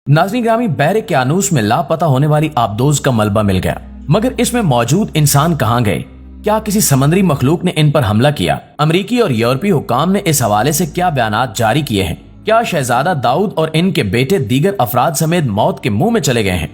नाज़रीन ग्रामी, बहरे क्यानूस में लापता होने वाली आबदोज का मलबा मिल गया, मगर इसमें मौजूद इंसान कहाँ गए? क्या किसी समुद्री मखलूक ने इन पर हमला किया? अमरीकी और यूरोपीय हुकाम ने इस हवाले से क्या बयानात जारी किए हैं? क्या शहजादा दाऊद और इनके बेटे दीगर अफराद समेत मौत के मुंह में चले गए हैं?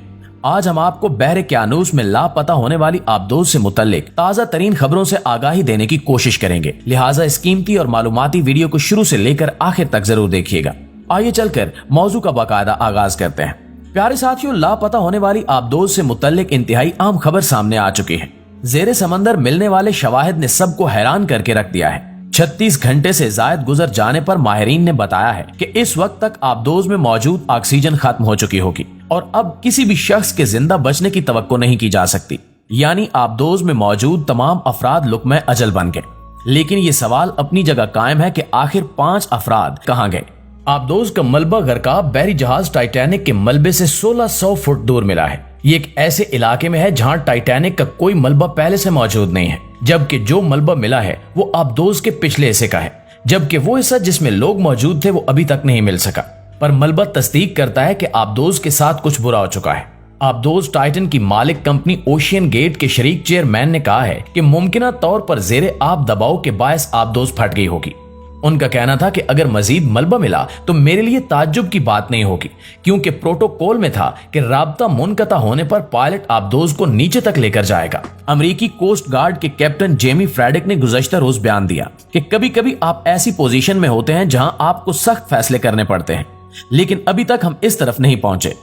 आज हम आपको बहरे क्यानूस में लापता होने वाली आबदोज से मुतल्लिक ताज़ा तरीन खबरों से आगाही देने की कोशिश करेंगे, लिहाजा इस कीमती और मालूमाती वीडियो को शुरू से लेकर आखिर तक जरूर देखिएगा। आइए चलकर मौजू का बाकायदा आगाज करते हैं। प्यारे साथियों, लापता होने वाली आबदोज से मुतल्लिक इंतहाई आम खबर सामने आ चुकी है। जेरे समंदर मिलने वाले शवाहिद ने सबको हैरान करके रख दिया है। 36 घंटे से जायद गुजर जाने पर माहिरीन ने बताया है कि इस वक्त तक आबदोज में मौजूद ऑक्सीजन खत्म हो चुकी होगी और अब किसी भी शख्स के जिंदा बचने की तवक्को नहीं की जा सकती। यानी आबदोज में मौजूद तमाम अफराद लुक्मे अजल बन गए। लेकिन ये सवाल अपनी जगह कायम है कि आखिर 5 अफराद कहाँ गए? आबदोज का मलबा गरकाब बहरी जहाज टाइटैनिक के मलबे से 1600 फुट दूर मिला है। ये एक ऐसे इलाके में है जहां टाइटैनिक का कोई मलबा पहले से मौजूद नहीं है, जबकि जो मलबा मिला है वो आबदोज के पिछले हिस्से का है, जबकि वो हिस्सा जिसमें लोग मौजूद थे वो अभी तक नहीं मिल सका। पर मलबा तस्दीक करता है कि आबदोज के साथ कुछ बुरा हो चुका है। आबदोज टाइटन की मालिक कंपनी ओशियन गेट के शरीक चेयरमैन ने कहा है कि मुमकिना तौर पर जेरे आब दबाव के बायस आबदोज फट गई होगी। उनका कहना था कि अगर मजीद मलबा मिला तो मेरे लिए ताज्जुब की बात नहीं होगी, क्योंकि प्रोटोकॉल में था कि राब्ता मुनकता होने पर पायलट आबदोज को नीचे तक लेकर जाएगा। अमेरिकी कोस्ट गार्ड के कैप्टन जेमी फ्रेडिक ने गुज़श्ता रोज बयान दिया कि कभी कभी आप ऐसी पोजीशन में होते हैं जहां आपको सख्त फैसले करने पड़ते हैं, लेकिन अभी तक हम इस तरफ नहीं पहुंचे।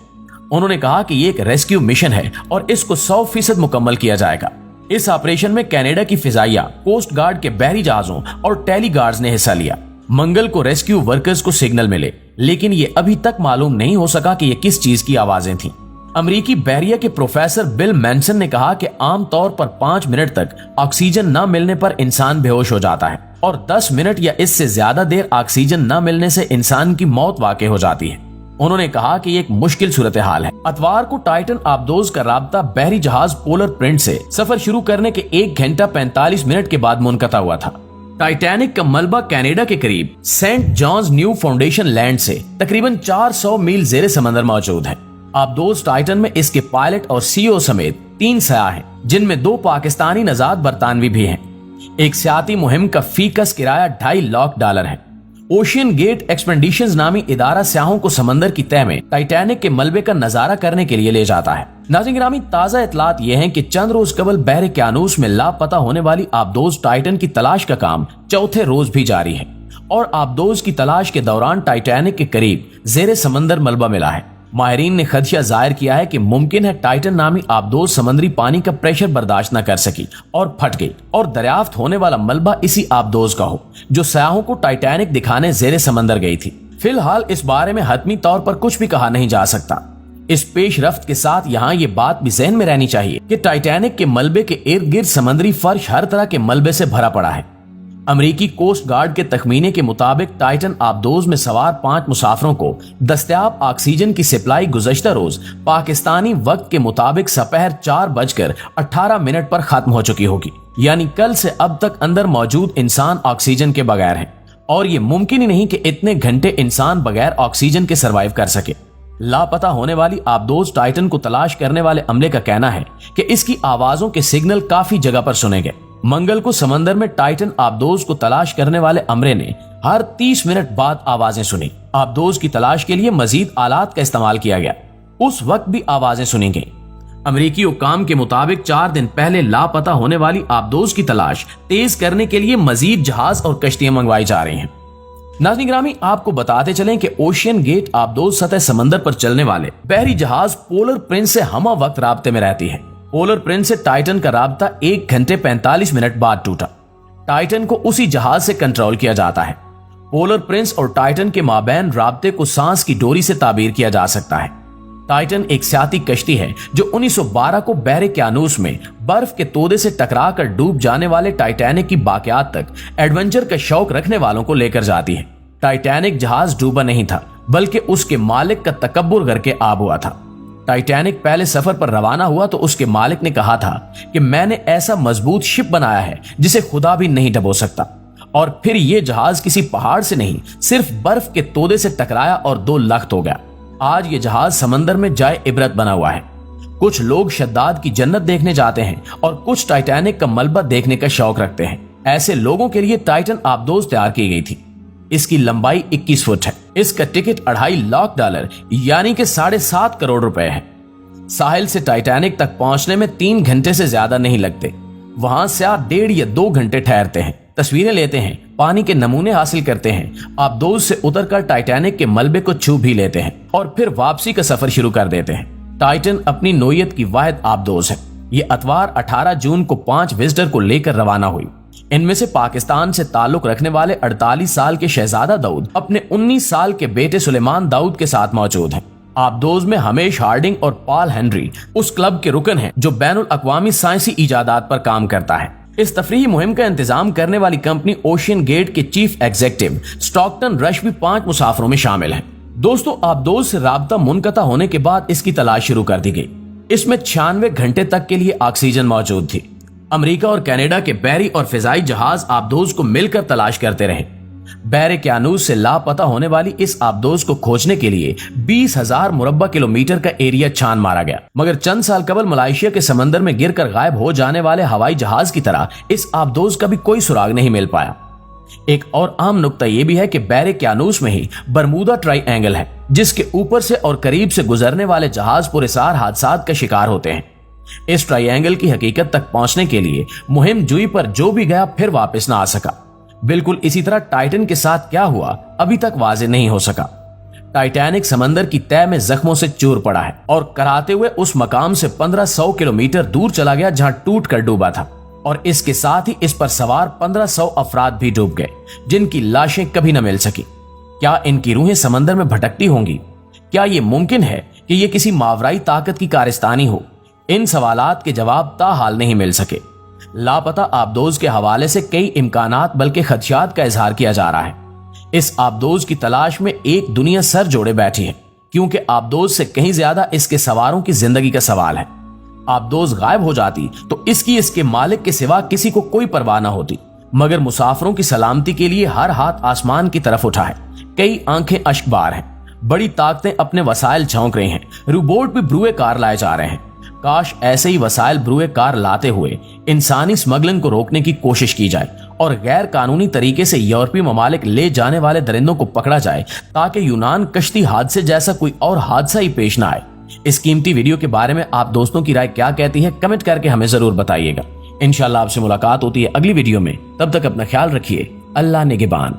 उन्होंने कहा कि ये एक रेस्क्यू मिशन है और इसको 100% मुकम्मल किया जाएगा। इस ऑपरेशन में कनाडा की फिजाइया, कोस्ट गार्ड के बहरी जहाजों और टेली गार्ड्स ने हिस्सा लिया। मंगल को रेस्क्यू वर्कर्स को सिग्नल मिले, लेकिन ये अभी तक मालूम नहीं हो सका कि ये किस चीज की आवाजें थीं। अमेरिकी बहरिया के प्रोफेसर बिल मैनसन ने कहा कि आमतौर पर 5 मिनट तक ऑक्सीजन न मिलने पर इंसान बेहोश हो जाता है और 10 मिनट या इससे ज्यादा देर ऑक्सीजन न मिलने से इंसान की मौत वाक़ई हो जाती है। उन्होंने कहा कि ये एक मुश्किल सूरत हाल है। अतवार को टाइटन आबदोज का राब्ता बहरी जहाज पोलर प्रिंस से सफर शुरू करने के 1 घंटा 45 मिनट के बाद मुनक़ता हुआ था। टाइटैनिक का मलबा कनाडा के करीब Saint John's New Foundation Land से तकरीबन 400 मील जेरे समंदर मौजूद है। आबदोज टाइटन में इसके पायलट और सीईओ समेत 3 सयाह हैं, जिनमें 2 पाकिस्तानी नजात बरतानवी भी हैं। एक सियाती मुहिम का फीकस किराया $2.5 लाख है। ओशियन गेट एक्सपेडिशंस नामी इदारा सयाहों को समंदर की तह में टाइटैनिक के मलबे का नजारा करने के लिए ले जाता है। नाज़रीन ग्रामी, ताज़ा इतलात ये हैं कि चंद रोज कबल बहरे क्यानूस में लापता होने वाली आबदोज टाइटन की तलाश का काम चौथे रोज भी जारी है और आबदोज की तलाश के दौरान टाइटैनिक के करीब जेरे समंदर मलबा मिला है। माहिरीन ने खदशा जाहिर किया है कि मुमकिन है टाइटन नामी आबदोज समंदरी पानी का प्रेशर बर्दाश्त न कर सकी और फट गई और दरियाफ्त होने वाला मलबा इसी आबदोज का हो जो सयाहों को टाइटैनिक दिखाने जेरे समंदर गई थी। फिलहाल इस बारे में हतमी तौर पर कुछ भी कहा नहीं जा सकता। इस पेश रफ्त के साथ यहाँ ये बात भी जहन में रहनी चाहिए कि टाइटैनिक के मलबे के इर्द गिर्द समंदरी फर्श हर तरह के मलबे से भरा पड़ा है। अमेरिकी कोस्ट गार्ड के तखमीने के मुताबिक टाइटन आबदोज में सवार 5 मुसाफिरों को दस्तयाब ऑक्सीजन की सप्लाई गुज़श्ता रोज पाकिस्तानी वक्त के मुताबिक सपहर 4:18 पर खत्म हो चुकी होगी। यानी कल से अब तक अंदर मौजूद इंसान ऑक्सीजन के बगैर हैं और ये मुमकिन ही नहीं कि इतने घंटे इंसान बगैर ऑक्सीजन के सर्वाइव कर सके। लापता होने वाली आबदोज टाइटन को तलाश करने वाले अमले का कहना है कि इसकी आवाजों के सिग्नल काफी जगह पर सुने गए। मंगल को समंदर में टाइटन आबदोज को तलाश करने वाले अमले ने हर 30 मिनट बाद आवाजें सुनी। आबदोज की तलाश के लिए मजीद आलात का इस्तेमाल किया गया। उस वक्त भी आवाजें सुनी गई। अमेरिकी हुकाम के मुताबिक 4 दिन पहले लापता होने वाली आबदोज की तलाश तेज करने के लिए मजीद जहाज और कश्तियां मंगवाई जा रही हैं। नाज़रीन ग्रामी, आपको बताते चलें कि ओशियन गेट आबदोज सतह समंदर पर चलने वाले बहरी जहाज पोलर प्रिंस से हमा वक्त राब्ते में रहती है। पोलर प्रिंस से टाइटन का राब्ता 1 घंटे 45 मिनट बाद टूटा। टाइटन को उसी जहाज से कंट्रोल किया जाता है। पोलर प्रिंस और टाइटन के माबैन राब्ते को सांस की डोरी से ताबीर किया जा सकता है। टाइटन एक सियाती कश्ती है जो 1912 को बहरे क्यानूस में बर्फ के तोदे से टकरा कर डूब जाने वाले टाइटैनिक की बाकियात तक एडवेंचर का शौक रखने वालों को लेकर जाती है। टाइटैनिक जहाज डूबा नहीं था, बल्कि उसके मालिक का तकब्बुर करके आब हुआ था। टाइटैनिक पहले सफर पर रवाना हुआ तो उसके मालिक ने कहा था कि मैंने ऐसा मजबूत शिप बनाया है जिसे खुदा भी नहीं डबो सकता, और फिर ये जहाज किसी पहाड़ से नहीं सिर्फ बर्फ के तोदे से टकराया और 2 लख्त हो गया। आज ये जहाज समंदर में जाए इबरत बना हुआ है। कुछ लोग शद्दाद की जन्नत देखने जाते हैं और कुछ टाइटैनिक का मलबा देखने का शौक रखते हैं। ऐसे लोगों के लिए टाइटन आबदोज तैयार की गई थी। इसकी लंबाई 21 फुट है। इसका टिकट $2.5 लाख यानी कि 7.5 करोड़ रुपए है। साहिल से टाइटैनिक तक पहुंचने में 3 घंटे से ज्यादा नहीं लगते। वहां से आप 1.5 या 2 घंटे ठहरते हैं, तस्वीरें लेते हैं, पानी के नमूने हासिल करते हैं, आबदोज से उतरकर टाइटैनिक के मलबे को छू भी लेते हैं और फिर वापसी का सफर शुरू कर देते हैं। टाइटन अपनी नोयत की वाहिद आबदोज है। ये अतवार 18 जून को 5 विजिटर को लेकर रवाना हुई। इनमें से पाकिस्तान से ताल्लुक रखने वाले 48 साल के शहजादा दाऊद अपने 19 साल के बेटे सुलेमान दाऊद के साथ मौजूद हैं। आबदोज में हमेश हार्डिंग और पॉल हेनरी उस क्लब के रुकन हैं जो बैनुल अक़वामी साइंसी इजादात पर काम करता है। इस तफरीही मुहिम का इंतजाम करने वाली कंपनी ओशियन गेट के चीफ एग्जीक्यूटिव स्टॉकटन रश भी 5 मुसाफिरों में शामिल हैं। दोस्तों, आबदोज से राब्ता मुनक़ता होने के बाद इसकी तलाश शुरू कर दी गई। इसमें 96 घंटे तक के लिए ऑक्सीजन मौजूद थी। अमेरिका और कनाडा के बहरी और फिजाई जहाज आबदोज को मिलकर तलाश करते रहे। बहरे क्यानूस से लापता होने वाली इस आबदोज को खोजने के लिए 20,000 मुरब्बा किलोमीटर का एरिया छान मारा गया, मगर चंद साल कबल मलेशिया के समंदर में गिरकर गायब हो जाने वाले हवाई जहाज की तरह इस आबदोज का भी कोई सुराग नहीं मिल पाया। एक और आम नुक्ता यह भी है कि बहरे क्यानूस में ही बरमूदा ट्राइएंगल है, जिसके ऊपर से और करीब से गुजरने वाले जहाज पुरसार हादसात का शिकार होते हैं। इस ट्राइएंगल की हकीकत तक पहुंचने के लिए मुहिम जुई पर जो भी गया फिर वापस न आ सका। बिल्कुल इसी तरह टाइटन के साथ क्या हुआ अभी तक वाज़ेह नहीं हो सका। टाइटैनिक समंदर की तह में जख्मों से चूर पड़ा है और कराते हुए उस मकाम से 1500 किलोमीटर दूर चला गया जहां टूट कर डूबा था, और इसके साथ ही इस पर सवार 1500 अफराद भी डूब गए जिनकी लाशें कभी न मिल सकी। क्या इनकी रूहें समंदर में भटकती होंगी? क्या यह मुमकिन है कि यह किसी मावराई ताकत की कारस्तानी हो? इन सवालात के जवाब ताहाल नहीं मिल सके। लापता आबदोज के हवाले से कई इम्कानात बल्कि खदशात का इजहार किया जा रहा है। इस आबदोज की तलाश में एक दुनिया सर जोड़े बैठी है, क्योंकि आबदोज से कहीं ज्यादा इसके सवारों की जिंदगी का सवाल है। आबदोज गायब हो जाती तो इसके मालिक के सिवा किसी को कोई परवाह न होती, मगर मुसाफिरों की सलामती के लिए हर हाथ आसमान की तरफ उठा है। कई आंखें अश्कबार हैं, बड़ी ताकतें अपने वसाइल झोंक रही हैं, रोबोट भी ब्रुए कार लाए जा रहे हैं। काश ऐसे ही वसाइल ब्रुए कार लाते हुए इंसानी स्मगलिंग को रोकने की कोशिश की जाए और गैर कानूनी तरीके से यूरोपीय ममालिक ले जाने वाले दरिंदों को पकड़ा जाए, ताकि यूनान कश्ती हादसे जैसा कोई और हादसा ही पेश ना आए। इस कीमती वीडियो के बारे में आप दोस्तों की राय क्या कहती है, कमेंट करके हमें जरूर बताइएगा। इंशाल्लाह आपसे मुलाकात होती है अगली वीडियो में। तब तक अपना ख्याल रखिए। अल्लाह निगहबान।